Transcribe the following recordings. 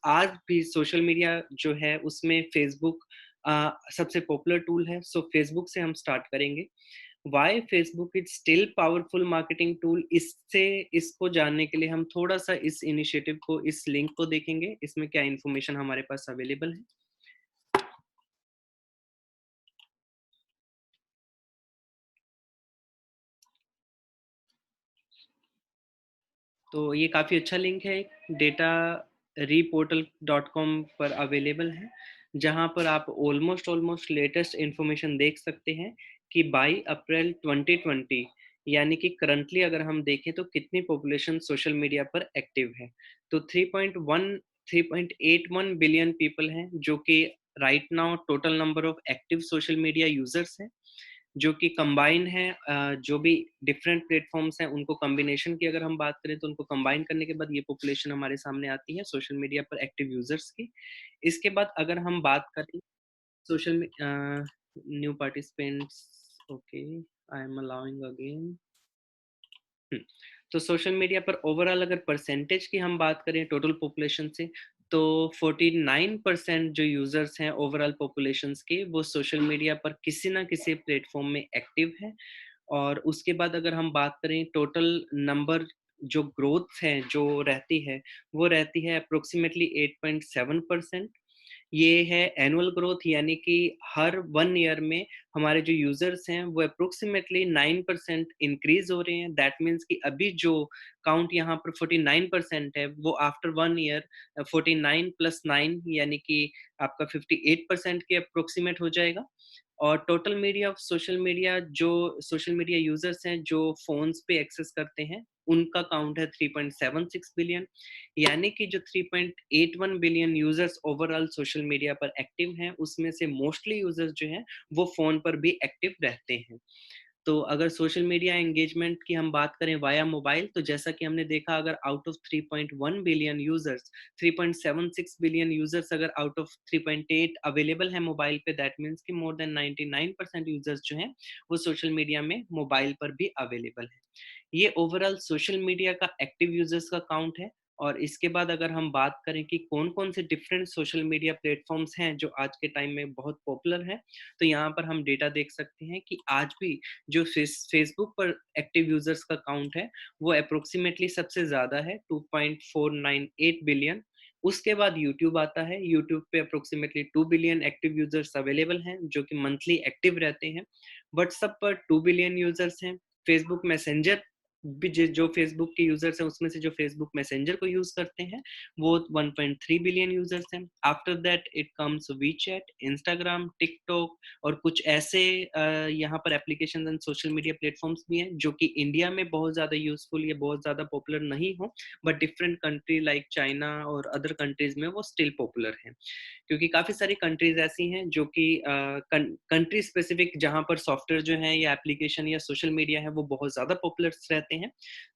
आज भी social media जो है उसमें फेसबुक सबसे पॉपुलर टूल है। सो फेसबुक से हम स्टार्ट करेंगे। Why Facebook is still powerful marketing tool, इसको जानने के लिए हम थोड़ा सा इस इनिशिएटिव को, इस लिंक को देखेंगे, इसमें क्या इन्फॉर्मेशन हमारे पास अवेलेबल है। तो ये काफ़ी अच्छा लिंक है, डेटा reportal.com पर अवेलेबल है, जहाँ पर आप ऑलमोस्ट लेटेस्ट इन्फॉर्मेशन देख सकते हैं कि बाई अप्रैल 2020 यानी कि करंटली अगर हम देखें तो कितनी पॉपुलेशन सोशल मीडिया पर एक्टिव है। तो 3.81 बिलियन पीपल हैं, जो कि right now total number of active social media users हैं, जो कि कंबाइन है। जो भी डिफरेंट प्लेटफॉर्म्स हैं उनको कॉम्बिनेशन की अगर हम बात करें तो उनको कंबाइन करने के बाद ये पॉपुलेशन हमारे सामने आती है सोशल मीडिया पर एक्टिव यूजर्स की। इसके बाद अगर हम बात करें social new participants, okay, I am allowing again. तो सोशल मीडिया पर ओवरऑल अगर परसेंटेज की हम बात करें टोटल पॉपुलेशन से, तो 49% जो यूजर्स हैं ओवरऑल पॉपुलेशंस के, वो सोशल मीडिया पर किसी ना किसी प्लेटफॉर्म में एक्टिव है। और उसके बाद अगर हम बात करें टोटल नंबर, जो ग्रोथ है जो रहती है, वो रहती है अप्रोक्सीमेटली 8.7%। ये है एनुअल ग्रोथ, यानी कि हर 1 ईयर में हमारे जो यूजर्स हैं वो अप्रोक्सीमेटली 9% इंक्रीज हो रहे हैं। दैट मीन्स कि अभी जो काउंट यहाँ पर 49% है, वो आफ्टर 1 ईयर 49 प्लस 9 यानी कि आपका 58% के अप्रोक्सीमेट हो जाएगा। और total media of social media, जो सोशल मीडिया यूजर्स हैं जो फोन्स पे एक्सेस करते हैं, उनका काउंट है 3.76 बिलियन। यानी कि जो 3.81 billion users overall social media पर एक्टिव हैं, उसमें से मोस्टली यूजर्स जो हैं वो फोन पर भी एक्टिव रहते हैं। तो अगर सोशल मीडिया एंगेजमेंट की हम बात करें वाया मोबाइल, तो जैसा कि हमने देखा, अगर out of 3.1 billion users, 3.76 billion users अगर आउट ऑफ 3.8 अवेलेबल है मोबाइल पे, दैट मीन्स कि मोर देन 99% यूजर्स जो हैं वो सोशल मीडिया में मोबाइल पर भी अवेलेबल है। ये ओवरऑल सोशल मीडिया का एक्टिव यूजर्स का काउंट है। और इसके बाद अगर हम बात करें कि कौन कौन से डिफरेंट सोशल मीडिया प्लेटफॉर्म्स हैं जो आज के टाइम में बहुत पॉपुलर हैं, तो यहाँ पर हम डेटा देख सकते हैं कि आज भी जो फेसबुक पर एक्टिव यूजर्स का काउंट है वो अप्रोक्सीमेटली सबसे ज्यादा है, 2.498 बिलियन। उसके बाद यूट्यूब आता है। यूट्यूब पे approximately 2 billion active users available हैं, जो कि मंथली एक्टिव रहते हैं। व्हाट्सएप पर 2 बिलियन यूजर्स हैं। फेसबुक मैसेंजर भी, जो फेसबुक के यूजर्स हैं उसमें से जो फेसबुक मैसेंजर को यूज करते हैं वो 1.3 बिलियन यूजर्स हैं। After that it comes WeChat, Instagram, TikTok और कुछ ऐसे यहाँ पर application and social media platforms भी हैं जो कि इंडिया में बहुत ज़्यादा यूजफुल या बहुत ज़्यादा पॉपुलर नहीं हो, but different country like China और अदर कंट्रीज में वो स्टिल पॉपुलर हैं। क्योंकि काफ़ी सारी कंट्रीज ऐसी हैं जो कि कंट्री स्पेसिफिक, जहाँ पर सॉफ्टवेयर जो है या एप्लीकेशन या सोशल मीडिया है वो बहुत ज़्यादा पॉपुलर रहते हैं।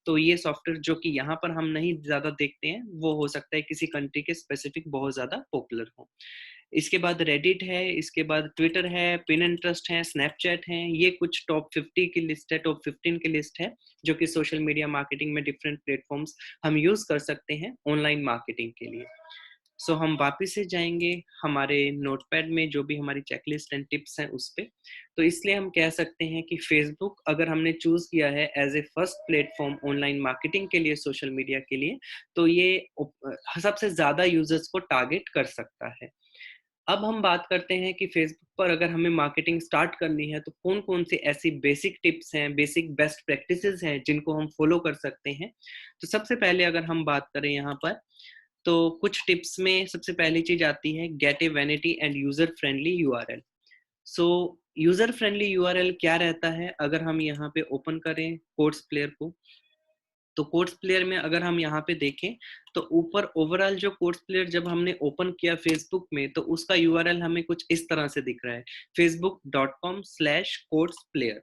तो ये सॉफ्टवेयर जो कि यहाँ पर हम नहीं ज़्यादा देखते हैं, वो हो सकता है किसी कंट्री के स्पेसिफिक बहुत ज़्यादा पॉपुलर हो। इसके बाद रेडिट है, इसके बाद ट्विटर है, पिनिंटरेस्ट है, स्नैपचैट है। ये कुछ टॉप 50 की लिस्ट है, टॉप 15 की लिस्ट है, जो कि सोशल मीडिया मार्केटिंग में डिफरेंट प्लेटफॉर्म्स हम यूज कर सकते हैं ऑनलाइन मार्केटिंग के लिए। सो हम वापस से जाएंगे हमारे नोटपैड में, जो भी हमारी चेकलिस्ट एंड टिप्स हैं उस पे। तो इसलिए हम कह सकते हैं कि फेसबुक अगर हमने चूज किया है as a first platform online marketing के लिए, सोशल मीडिया के लिए, तो ये सबसे ज्यादा यूजर्स को टारगेट कर सकता है। अब हम बात करते हैं कि फेसबुक पर अगर हमें मार्केटिंग स्टार्ट करनी है तो कौन कौन सी ऐसी बेसिक टिप्स हैं, बेसिक बेस्ट प्रैक्टिसेस हैं जिनको हम फॉलो कर सकते हैं। तो सबसे पहले अगर हम बात करें यहाँ पर, तो कुछ टिप्स में सबसे पहली चीज आती है gate A vanity and user friendly URL. So user friendly URL क्या रहता है, अगर हम यहाँ पे ओपन करें कोर्स प्लेयर को, तो कोर्स प्लेयर में अगर हम यहाँ पे देखें तो ऊपर ओवरऑल जो कोर्स प्लेयर जब हमने ओपन किया फेसबुक में, तो उसका यूआरएल हमें कुछ इस तरह से दिख रहा है, facebook.com/कोर्स प्लेयर।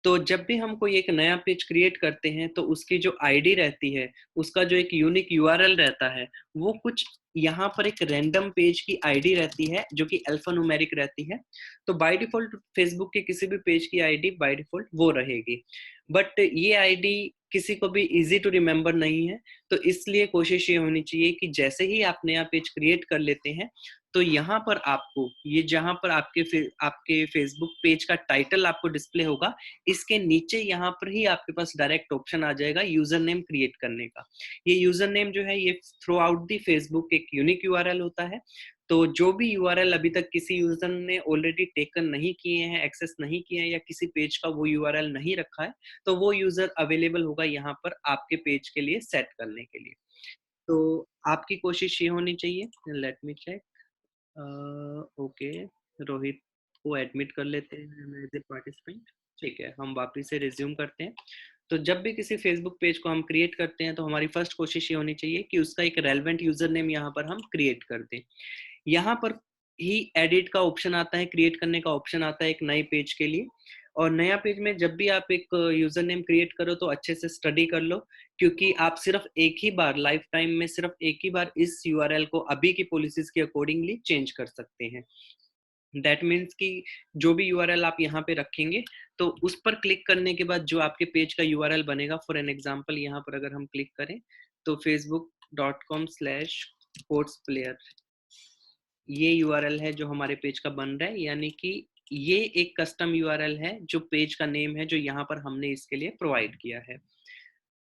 तो जब भी हम कोई एक नया पेज क्रिएट करते हैं तो उसकी जो आईडी रहती है, उसका जो एक यूनिक यूआरएल रहता है, वो कुछ यहाँ पर एक रैंडम पेज की आईडी रहती है जो कि अल्फान्यूमेरिक रहती है। तो बाय डिफॉल्ट फेसबुक के किसी भी पेज की आईडी बाय डिफॉल्ट वो रहेगी। बट ये आईडी किसी को भी इजी टू रिमेम्बर नहीं है। तो इसलिए कोशिश ये होनी चाहिए कि जैसे ही आप नया पेज क्रिएट कर लेते हैं, तो यहाँ पर आपको ये जहाँ पर आपके फेसबुक पेज का टाइटल आपको डिस्प्ले होगा, इसके नीचे यहाँ पर ही आपके पास डायरेक्ट ऑप्शन आ जाएगा यूजर नेम क्रिएट करने का। ये यूजर नेम जो है, ये थ्रू आउट दी फेसबुक एक यूनिक यूआरएल होता है। तो जो भी यूआरएल अभी तक किसी यूजर ने ऑलरेडी टेकन नहीं किए हैं, एक्सेस नहीं किए हैं, या किसी पेज का वो यूआरएल नहीं रखा है, तो वो यूजर अवेलेबल होगा यहाँ पर आपके पेज के लिए सेट करने के लिए। तो आपकी कोशिश ये होनी चाहिए, let me check. Okay, Rohit को एडमिट कर लेते हैं एज ए पार्टिसिपेंट। ठीक है, हम वापस से रिज्यूम करते हैं। तो जब भी किसी फेसबुक पेज को हम क्रिएट करते हैं, तो हमारी फर्स्ट कोशिश ये होनी चाहिए कि उसका एक रेलेवेंट यूजर नेम यहाँ पर हम क्रिएट कर दें। यहाँ पर ही एडिट का ऑप्शन आता है, क्रिएट करने का ऑप्शन आता है एक नए पेज के लिए। और नया पेज में जब भी आप एक यूजर नेम क्रिएट करो, तो अच्छे से स्टडी कर लो, क्योंकि आप सिर्फ एक ही बार लाइफ टाइम में सिर्फ एक ही बार इस यूआरएल को अभी की पॉलिसीज के अकॉर्डिंगली चेंज कर सकते हैं। दैट मीन्स कि जो भी यूआरएल आप यहाँ पे रखेंगे, तो उस पर क्लिक करने के बाद जो आपके पेज का यूआरएल बनेगा, फॉर एन एग्जांपल यहाँ पर अगर हम क्लिक करें, तो facebook.com/sportsplayer ये यूआरएल है जो हमारे पेज का बन रहा है। यानी कि ये एक कस्टम यूआरएल है जो पेज का नेम है, जो यहाँ पर हमने इसके लिए प्रोवाइड किया है।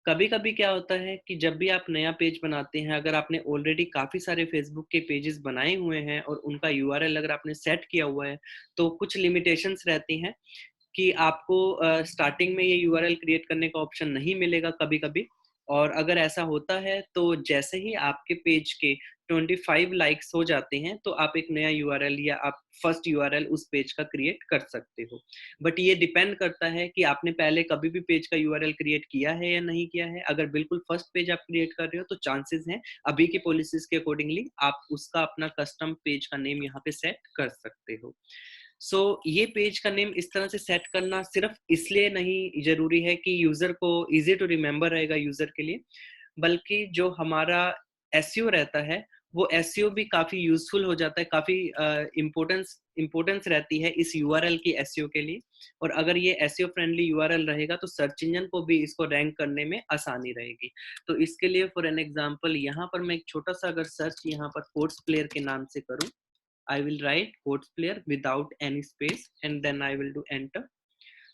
कभी कभी क्या होता है कि जब भी आप नया पेज बनाते हैं, अगर आपने ऑलरेडी काफी सारे फेसबुक के पेजेस बनाए हुए हैं और उनका यूआरएल अगर आपने सेट किया हुआ है, तो कुछ लिमिटेशंस रहती हैं कि आपको स्टार्टिंग में ये यूआरएल क्रिएट करने का ऑप्शन नहीं मिलेगा कभी कभी। और अगर ऐसा होता है, तो जैसे ही आपके पेज के 25 लाइक्स हो जाते हैं, तो आप एक नया यूआरएल या आप फर्स्ट यूआरएल उस पेज का क्रिएट कर सकते हो। बट ये डिपेंड करता है कि आपने पहले कभी भी पेज का यूआरएल क्रिएट किया है या नहीं किया है। अगर बिल्कुल फर्स्ट पेज आप क्रिएट कर रहे हो, तो चांसेस हैं अभी की पॉलिसीज के अकॉर्डिंगली आप उसका अपना कस्टम पेज का नेम यहाँ पे सेट कर सकते हो। ये पेज का नेम इस तरह से सेट करना सिर्फ इसलिए नहीं जरूरी है कि यूजर को इजी टू रिमेम्बर रहेगा यूजर के लिए, बल्कि जो हमारा एसईओ रहता है, वो एसईओ भी काफी यूजफुल हो जाता है, काफी इम्पोर्टेंस रहती है इस यूआरएल की एसईओ के लिए। और अगर ये एसईओ फ्रेंडली यूआरएल रहेगा, तो सर्च इंजन को भी इसको रैंक करने में आसानी रहेगी। तो इसके लिए फॉर एन एग्जांपल यहाँ पर मैं एक छोटा सा अगर सर्च यहाँ पर स्पोर्ट्स प्लेयर के नाम से करूँ, I will write sports player without any space and then I will do enter।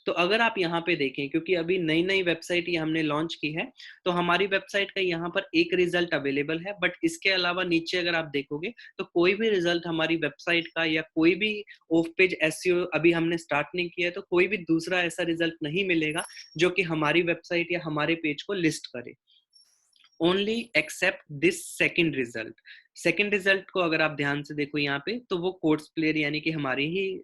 तो अगर आप यहाँ पे देखें, क्योंकि अभी नई नई वेबसाइट ये हमने लॉन्च की है, तो हमारी वेबसाइट का यहाँ पर एक रिजल्ट अवेलेबल है। बट इसके अलावा नीचे अगर आप देखोगे, तो कोई भी रिजल्ट हमारी वेबसाइट का या कोई भी ऑफ पेज एसईओ अभी हमने स्टार्ट नहीं किया है, तो कोई भी दूसरा ऐसा रिजल्ट नहीं मिलेगा जो कि हमारी वेबसाइट या हमारे पेज को लिस्ट करे। Only accept this second result. Second result को अगर आप ध्यान से देखो यहाँ पे, तो वो कोर्स प्लेयर यानी कि हमारी ही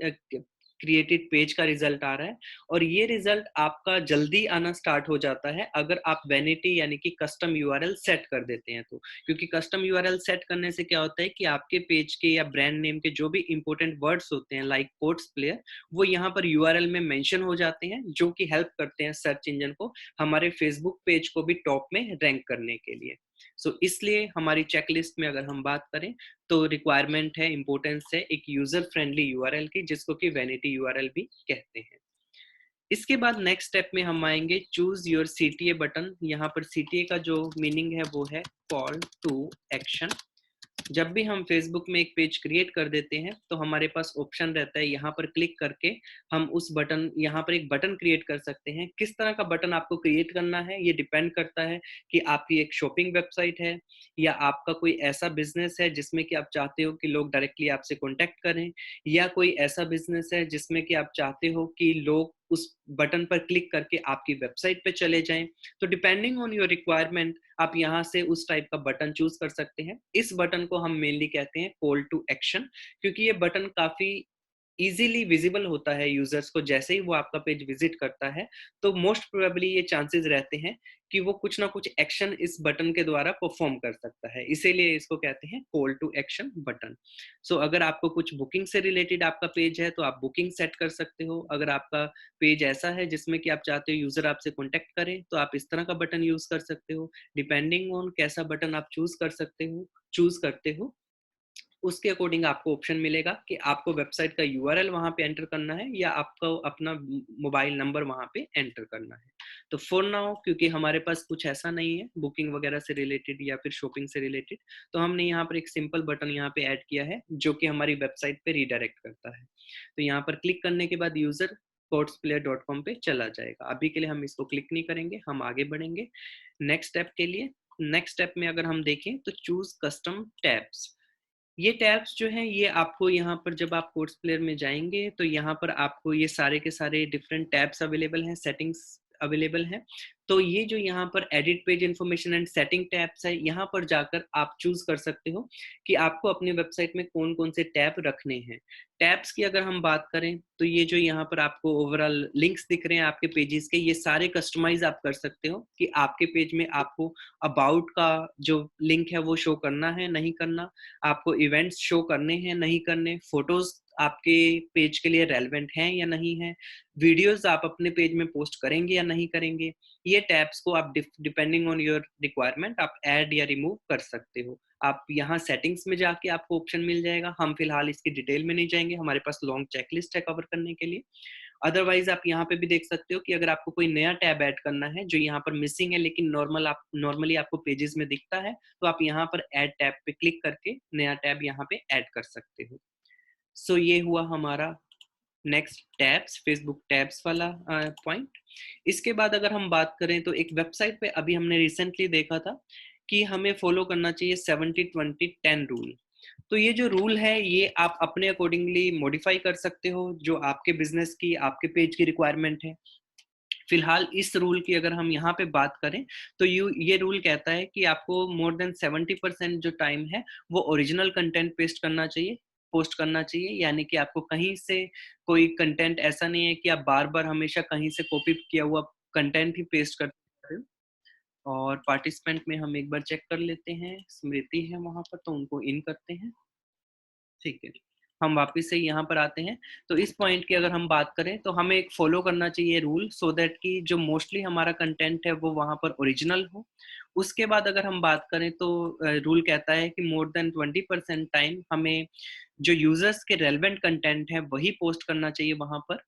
क्रिएटेड पेज का रिजल्ट आ रहा है। और ये रिजल्ट आपका जल्दी आना स्टार्ट हो जाता है अगर आप वैनिटी यानी कि कस्टम यूआरएल सेट कर देते हैं तो। क्योंकि कस्टम यूआरएल सेट करने से क्या होता है कि आपके पेज के या ब्रांड नेम के जो भी इंपॉर्टेंट वर्ड्स होते हैं, लाइक कोर्स प्लेयर, वो यहाँ पर यूआरएल में मेंशन हो जाते हैं, जो कि हेल्प करते हैं सर्च इंजन को हमारे फेसबुक पेज को भी टॉप में रैंक करने के लिए। इसलिए हमारी चेकलिस्ट में अगर हम बात करें, तो रिक्वायरमेंट है, इंपॉर्टेंस है एक यूजर फ्रेंडली यूआरएल की, जिसको कि वैनिटी यूआरएल भी कहते हैं। इसके बाद नेक्स्ट स्टेप में हम आएंगे चूज योर सीटीए बटन। यहाँ पर सीटीए का जो मीनिंग है वो है कॉल टू एक्शन। जब भी हम फेसबुक में एक पेज क्रिएट कर देते हैं, तो हमारे पास ऑप्शन रहता है यहाँ पर क्लिक करके हम उस बटन, यहाँ पर एक बटन क्रिएट कर सकते हैं। किस तरह का बटन आपको क्रिएट करना है, ये डिपेंड करता है कि आपकी एक शॉपिंग वेबसाइट है या आपका कोई ऐसा बिजनेस है जिसमें कि आप चाहते हो कि लोग डायरेक्टली आपसे कॉन्टेक्ट करें, या कोई ऐसा बिजनेस है जिसमें कि आप चाहते हो कि लोग उस बटन पर क्लिक करके आपकी वेबसाइट पे चले जाएं। तो डिपेंडिंग ऑन योर रिक्वायरमेंट आप यहाँ से उस टाइप का बटन चूज कर सकते हैं। इस बटन को हम मेनली कहते हैं कॉल टू एक्शन, क्योंकि ये बटन काफी इजीली विजिबल होता है यूजर्स को। जैसे ही वो आपका पेज विजिट करता है, तो मोस्ट प्रोबेबली ये चांसेस रहते हैं कि वो कुछ ना कुछ एक्शन इस बटन के द्वारा परफॉर्म कर सकता है, इसीलिए इसको कहते हैं कॉल टू एक्शन बटन। अगर आपको कुछ बुकिंग से रिलेटेड आपका पेज है, तो आप बुकिंग सेट कर सकते हो। अगर आपका पेज ऐसा है जिसमें कि आप चाहते हो यूजर आपसे कॉन्टेक्ट करे, तो आप इस तरह का बटन यूज कर सकते हो। डिपेंडिंग ऑन कैसा बटन आप चूज करते हो, उसके अकॉर्डिंग आपको ऑप्शन मिलेगा कि आपको वेबसाइट का यूआरएल वहाँ पे एंटर करना है या आपको अपना मोबाइल नंबर वहाँ पे एंटर करना है। तो फॉर नाउ क्योंकि हमारे पास कुछ ऐसा नहीं है बुकिंग वगैरह से रिलेटेड या फिर शॉपिंग से रिलेटेड, तो हमने यहाँ पर एक सिंपल बटन यहाँ पे ऐड किया है जो कि हमारी वेबसाइट पे रीडायरेक्ट करता है। तो यहाँ पर क्लिक करने के बाद यूजर courtsplayer.com पे चला जाएगा। अभी के लिए हम इसको क्लिक नहीं करेंगे, हम आगे बढ़ेंगे नेक्स्ट स्टेप के लिए। नेक्स्ट स्टेप में अगर हम देखें तो चूज कस्टम टैब्स। ये टैब्स जो हैं ये आपको यहाँ पर जब आप कोर्स प्लेयर में जाएंगे तो यहाँ पर आपको ये सारे के सारे डिफरेंट टैब्स अवेलेबल हैं, सेटिंग्स अवेलेबल हैं। तो ये जो यहाँ पर edit page information and setting tabs है, यहाँ पर जाकर आप चूज कर सकते हो कि आपको अपनी वेबसाइट में कौन कौन से टैब रखने हैं। टैब्स की अगर हम बात करें तो ये जो यहाँ पर आपको ओवरऑल लिंक्स दिख रहे हैं आपके पेजेस के, ये सारे कस्टमाइज आप कर सकते हो कि आपके पेज में आपको अबाउट का जो लिंक है वो शो करना है नहीं करना, आपको इवेंट्स शो करने हैं नहीं करने, फोटोज आपके पेज के लिए रेलेवेंट हैं या नहीं है, वीडियोस आप अपने पेज में पोस्ट करेंगे या नहीं करेंगे। ये टैब्स को आप डिपेंडिंग ऑन योर रिक्वायरमेंट आप ऐड या रिमूव कर सकते हो। आप यहाँ सेटिंग्स में जाके आपको ऑप्शन मिल जाएगा। हम फिलहाल इसकी डिटेल में नहीं जाएंगे, हमारे पास लॉन्ग चेकलिस्ट है कवर करने के लिए। अदरवाइज आप यहाँ पे भी देख सकते हो कि अगर आपको कोई नया टैब ऐड करना है जो यहाँ पर मिसिंग है लेकिन नॉर्मली आपको पेजेस में दिखता है, तो आप यहाँ पर ऐड टैब पे क्लिक करके नया टैब यहाँ पे ऐड कर सकते हो। सो ये हुआ हमारा नेक्स्ट टैब्स, फेसबुक टैब्स वाला पॉइंट। इसके बाद अगर हम बात करें तो एक वेबसाइट पे अभी हमने रिसेंटली देखा था कि हमें फॉलो करना चाहिए 70-20-10 रूल। तो ये जो रूल है ये आप अपने अकॉर्डिंगली मॉडिफाई कर सकते हो जो आपके बिजनेस की आपके पेज की रिक्वायरमेंट है। फिलहाल इस रूल की अगर हम यहाँ पे बात करें तो ये रूल कहता है कि आपको मोर देन 70% जो टाइम है वो ओरिजिनल कंटेंट पोस्ट करना चाहिए, यानी कि आपको कहीं से कोई कंटेंट ऐसा नहीं है कि आप बार बार हमेशा कहीं से कॉपी किया हुआ कंटेंट ही पेस्ट करते हो। और पार्टिसिपेंट में हम एक बार चेक कर लेते हैं, स्मृति है वहां पर तो उनको इन करते हैं। ठीक है, हम वापस से यहाँ पर आते हैं। तो इस पॉइंट की अगर हम बात करें तो हमें एक फॉलो करना चाहिए रूल सो दैट कि जो मोस्टली हमारा कंटेंट है वो वहाँ पर ओरिजिनल हो। उसके बाद अगर हम बात करें तो रूल कहता है कि मोर देन 20% टाइम हमें जो यूजर्स के रेलेवेंट कंटेंट है वही पोस्ट करना चाहिए वहां पर।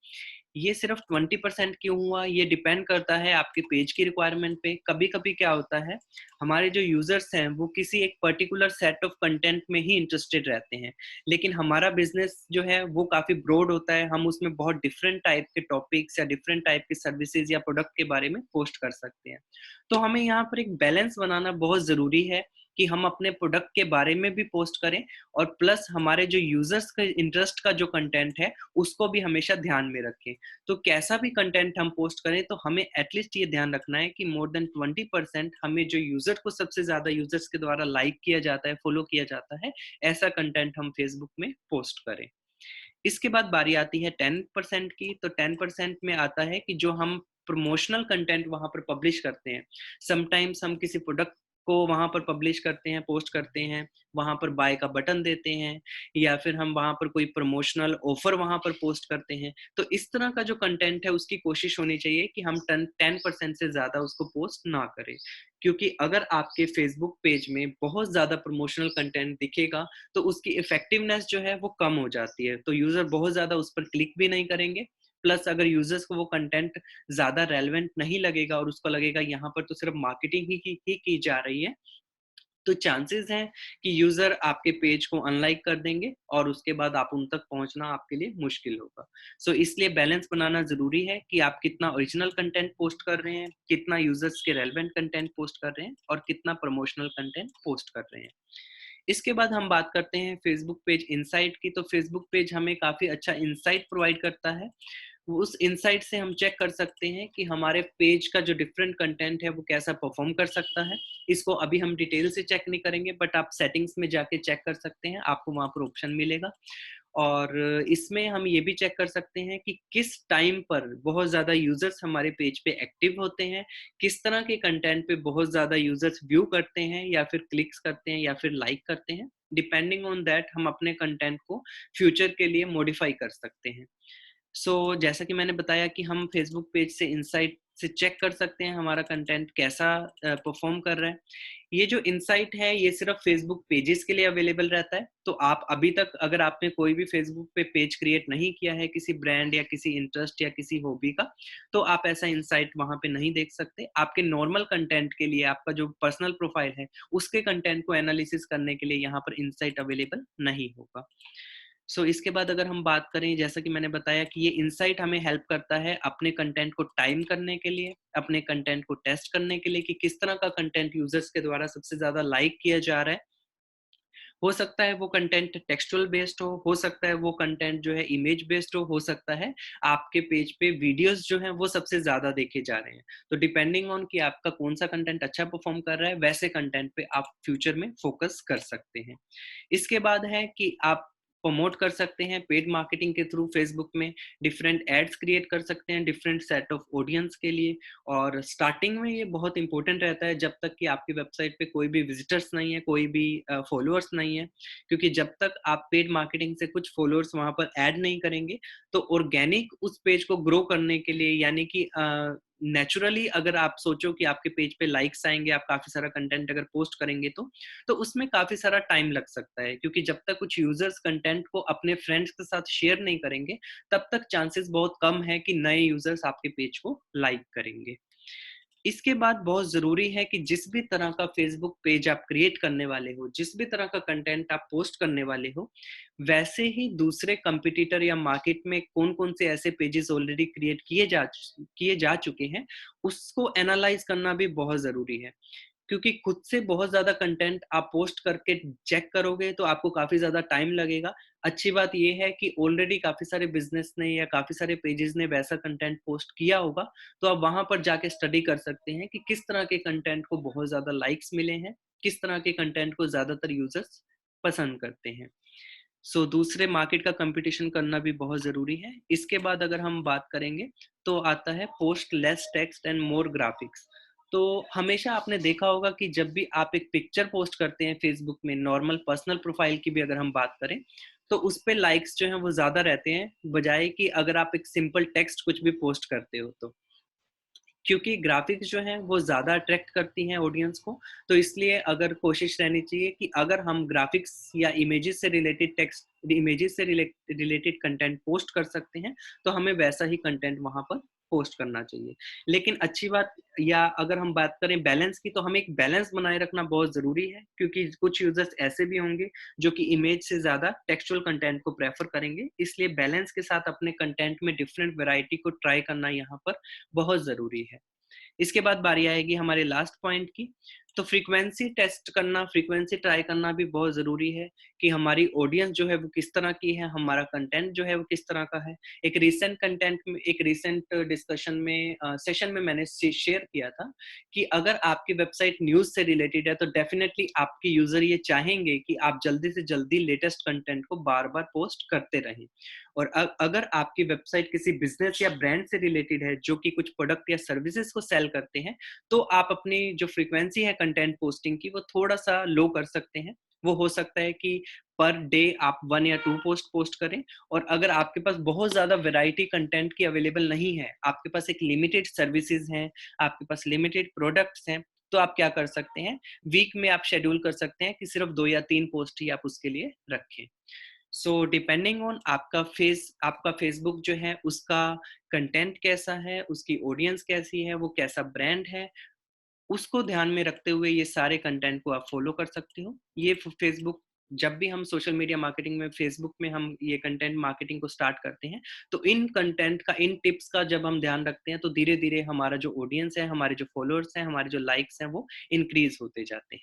ये सिर्फ 20% क्यों हुआ, ये डिपेंड करता है आपके पेज की रिक्वायरमेंट पे। कभी कभी क्या होता है हमारे जो यूजर्स हैं वो किसी एक पर्टिकुलर सेट ऑफ कंटेंट में ही इंटरेस्टेड रहते हैं, लेकिन हमारा बिजनेस जो है वो काफी ब्रॉड होता है, हम उसमें बहुत डिफरेंट टाइप के टॉपिक्स या डिफरेंट टाइप के सर्विसेज या प्रोडक्ट के बारे में पोस्ट कर सकते हैं। तो हमें यहाँ पर एक बैलेंस बनाना बहुत जरूरी है कि हम अपने प्रोडक्ट के बारे में भी पोस्ट करें और प्लस हमारे जो यूजर्स का इंटरेस्ट का जो कंटेंट है उसको भी हमेशा ध्यान में रखें। तो कैसा भी कंटेंट हम पोस्ट करें तो हमें एटलीस्ट ये ध्यान रखना है कि मोर देन 20% हमें जो यूजर को सबसे ज्यादा यूजर्स के द्वारा लाइक किया जाता है, फॉलो किया जाता है, ऐसा कंटेंट हम फेसबुक में पोस्ट करें। इसके बाद बारी आती है 10% की। तो 10% में आता है कि जो हम प्रमोशनल कंटेंट वहां पर पब्लिश करते हैं, समटाइम्स हम किसी प्रोडक्ट को वहां पर पब्लिश करते हैं, पोस्ट करते हैं, वहां पर बाय का बटन देते हैं या फिर हम वहां पर कोई प्रमोशनल ऑफर वहां पर पोस्ट करते हैं। तो इस तरह का जो कंटेंट है उसकी कोशिश होनी चाहिए कि हम 10% से ज्यादा उसको पोस्ट ना करें, क्योंकि अगर आपके फेसबुक पेज में बहुत ज्यादा प्रमोशनल कंटेंट दिखेगा तो उसकी इफेक्टिवनेस जो है वो कम हो जाती है, तो यूजर बहुत ज्यादा उस पर क्लिक भी नहीं करेंगे। प्लस अगर यूजर्स को वो कंटेंट ज्यादा रेलेवेंट नहीं लगेगा और उसको लगेगा यहाँ पर तो सिर्फ मार्केटिंग ही की जा रही है, तो चांसेस हैं कि यूजर आपके पेज को अनलाइक कर देंगे और उसके बाद आप उन तक पहुंचना आपके लिए मुश्किल होगा। सो इसलिए बैलेंस बनाना जरूरी है कि आप कितना ओरिजिनल कंटेंट पोस्ट कर रहे हैं, कितना यूजर्स के रेलेवेंट कंटेंट पोस्ट कर रहे हैं और कितना प्रमोशनल कंटेंट पोस्ट कर रहे हैं। इसके बाद हम बात करते हैं फेसबुक पेज इनसाइट की। तो फेसबुक पेज हमें काफी अच्छा इनसाइट प्रोवाइड करता है। उस इनसाइट से हम चेक कर सकते हैं कि हमारे पेज का जो डिफरेंट कंटेंट है वो कैसा परफॉर्म कर सकता है। इसको अभी हम डिटेल से चेक नहीं करेंगे, बट आप सेटिंग्स में जाके चेक कर सकते हैं, आपको वहां पर ऑप्शन मिलेगा। और इसमें हम ये भी चेक कर सकते हैं कि किस टाइम पर बहुत ज्यादा यूजर्स हमारे पेज पे एक्टिव होते हैं, किस तरह के कंटेंट पे बहुत ज्यादा यूजर्स व्यू करते हैं या फिर क्लिक्स करते हैं या फिर लाइक करते हैं। डिपेंडिंग ऑन दैट हम अपने कंटेंट को फ्यूचर के लिए मॉडिफाई कर सकते हैं। जैसा कि मैंने बताया कि हम फेसबुक पेज से इंसाइट से चेक कर सकते हैं हमारा कंटेंट कैसा परफॉर्म कर रहा है। ये जो इनसाइट है ये सिर्फ फेसबुक पेजेस के लिए अवेलेबल रहता है, तो आप अभी तक अगर आपने कोई भी फेसबुक पे पेज क्रिएट नहीं किया है किसी ब्रांड या किसी इंटरेस्ट या किसी हॉबी का, तो आप ऐसा इनसाइट वहां पे नहीं देख सकते। आपके नॉर्मल कंटेंट के लिए, आपका जो पर्सनल प्रोफाइल है उसके कंटेंट को एनालिसिस करने के लिए यहाँ पर इनसाइट अवेलेबल नहीं होगा। इसके बाद अगर हम बात करें, जैसा कि मैंने बताया कि ये इनसाइट हमें हेल्प करता है अपने कंटेंट को टाइम करने के लिए, अपने कंटेंट को टेस्ट करने के लिए कि किस तरह का कंटेंट यूजर्स के द्वारा सबसे ज्यादा लाइक किया जा रहा है। हो सकता है वो कंटेंट टेक्सचुअल बेस्ड हो सकता है वो कंटेंट जो है इमेज बेस्ड हो सकता है आपके पेज पे वीडियोस जो हैं वो सबसे ज्यादा देखे जा रहे हैं। तो डिपेंडिंग ऑन कि आपका कौन सा कंटेंट अच्छा परफॉर्म कर रहा है, वैसे कंटेंट पे आप फ्यूचर में फोकस कर सकते हैं। इसके बाद है कि आप प्रमोट कर सकते हैं पेड मार्केटिंग के थ्रू फेसबुक में, डिफरेंट एड्स क्रिएट कर सकते हैं डिफरेंट सेट ऑफ ऑडियंस के लिए। और स्टार्टिंग में ये बहुत इंपॉर्टेंट रहता है जब तक कि आपकी वेबसाइट पे कोई भी विजिटर्स नहीं है, कोई भी फॉलोअर्स नहीं है, क्योंकि जब तक आप पेड मार्केटिंग से कुछ फॉलोअर्स वहां पर ऐड नहीं करेंगे, तो ऑर्गेनिक उस पेज को ग्रो करने के लिए, यानी कि नेचुरली अगर आप सोचो कि आपके पेज पे लाइक्स आएंगे, आप काफी सारा कंटेंट अगर पोस्ट करेंगे तो उसमें काफी सारा टाइम लग सकता है, क्योंकि जब तक कुछ यूजर्स कंटेंट को अपने फ्रेंड्स के साथ शेयर नहीं करेंगे, तब तक चांसेस बहुत कम है कि नए यूजर्स आपके पेज को लाइक करेंगे। इसके बाद बहुत जरूरी है कि जिस भी तरह का फेसबुक पेज आप क्रिएट करने वाले हो, जिस भी तरह का कंटेंट आप पोस्ट करने वाले हो, वैसे ही दूसरे कंपटीटर या मार्केट में कौन कौन से ऐसे पेजेस ऑलरेडी क्रिएट किए जा चुके हैं, उसको एनालाइज करना भी बहुत जरूरी है। क्योंकि खुद से बहुत ज़्यादा कंटेंट आप पोस्ट करके चेक करोगे तो आपको काफ़ी ज़्यादा टाइम लगेगा। अच्छी बात ये है कि ऑलरेडी काफ़ी सारे बिज़नेस ने या काफ़ी सारे पेजेज़ ने वैसा कंटेंट पोस्ट किया होगा, तो आप वहाँ पर जाके स्टडी कर सकते हैं कि किस तरह के कंटेंट को बहुत ज़्यादा लाइक्स मिले हैं, किस तरह के कंटेंट को ज़्यादातर यूज़र्स पसंद करते हैं। दूसरे मार्केट का कॉम्पिटिशन करना भी बहुत ज़रूरी है। इसके बाद अगर हम बात करेंगे, तो आता है post less text and more graphics. तो हमेशा आपने देखा होगा कि जब भी आप एक पिक्चर पोस्ट करते हैं फेसबुक में, नॉर्मल पर्सनल प्रोफाइल की भी अगर हम बात करें, तो उस पे लाइक्स जो हैं वो ज़्यादा रहते हैं, बजाय कि अगर आप एक सिंपल टेक्स्ट कुछ भी पोस्ट करते हो तो। क्योंकि ग्राफिक्स जो हैं वो ज़्यादा अट्रैक्ट करती हैं ऑडियंस को, तो इसलिए अगर कोशिश रहनी चाहिए कि अगर हम ग्राफिक्स या इमेजेस से रिलेटेड टेक्स्ट, इमेजेस से रिलेटेड कंटेंट पोस्ट कर सकते हैं, तो हमें वैसा ही कंटेंट वहाँ पर पोस्ट करना चाहिए। लेकिन अच्छी बात, या अगर हम बात करें बैलेंस की, तो हमें एक बैलेंस बनाए रखना बहुत ज़रूरी है, क्योंकि कुछ यूज़र्स ऐसे भी होंगे जो कि इमेज से ज़्यादा टेक्सचुअल कंटेंट को प्रेफ़र करेंगे, इसलिए बैलेंस के साथ अपने कंटेंट में डिफरेंट वैरायटी को ट्राई करना यहाँ पर बहुत ज़रूरी है। इसके बाद बारी आएगी हमारे लास्ट पॉइंट की। तो फ्रीक्वेंसी टेस्ट करना, फ्रीक्वेंसी ट्राई करना भी बहुत ज़रूरी है कि हमारी ऑडियंस जो है वो किस तरह की है, हमारा कंटेंट जो है वो किस तरह का है। एक रीसेंट डिस्कशन में सेशन में मैंने शेयर किया था कि अगर आपकी वेबसाइट न्यूज़ से रिलेटेड है, तो डेफिनिटली आपके यूज़र ये चाहेंगे कि आप जल्दी से जल्दी लेटेस्ट कंटेंट को बार-बार पोस्ट करते रहें। और अगर आपकी वेबसाइट किसी बिज़नेस या ब्रांड से रिलेटेड है, जो कि कुछ प्रोडक्ट या सर्विसेज़ को सेल करते हैं, तो आप अपनी जो फ्रीक्वेंसी है कंटेंट पोस्टिंग की, वो थोड़ा-सा लो कर सकते हैं। वो हो सकता है कि पर डे आप 1 या 2 पोस्ट करें। और अगर आपके पास बहुत ज़्यादा वैरायटी कंटेंट की अवेलेबल नहीं है, आपके पास एक लिमिटेड सर्विसेज़ हैं, आपके पास लिमिटेड प्रोडक्ट्स हैं, तो आप क्या कर सकते हैं, वीक में आप शेड्यूल कर सकते हैं कि सिर्फ 2 या 3 पोस्ट ही आप उसके लिए रखें। डिपेंडिंग ऑन आपका फेसबुक जो है उसका कंटेंट कैसा है, उसकी ऑडियंस कैसी है, वो कैसा ब्रांड है, उसको ध्यान में रखते हुए ये सारे कंटेंट को आप फॉलो कर सकते हो। ये फेसबुक, जब भी हम सोशल मीडिया मार्केटिंग में फेसबुक में हम ये कंटेंट मार्केटिंग को स्टार्ट करते हैं, तो इन कंटेंट का, इन टिप्स का जब हम ध्यान रखते हैं, तो धीरे धीरे हमारा जो ऑडियंस है, हमारे जो फॉलोअर्स हैं, हमारे जो लाइक्स हैं, वो इंक्रीज होते जाते हैं।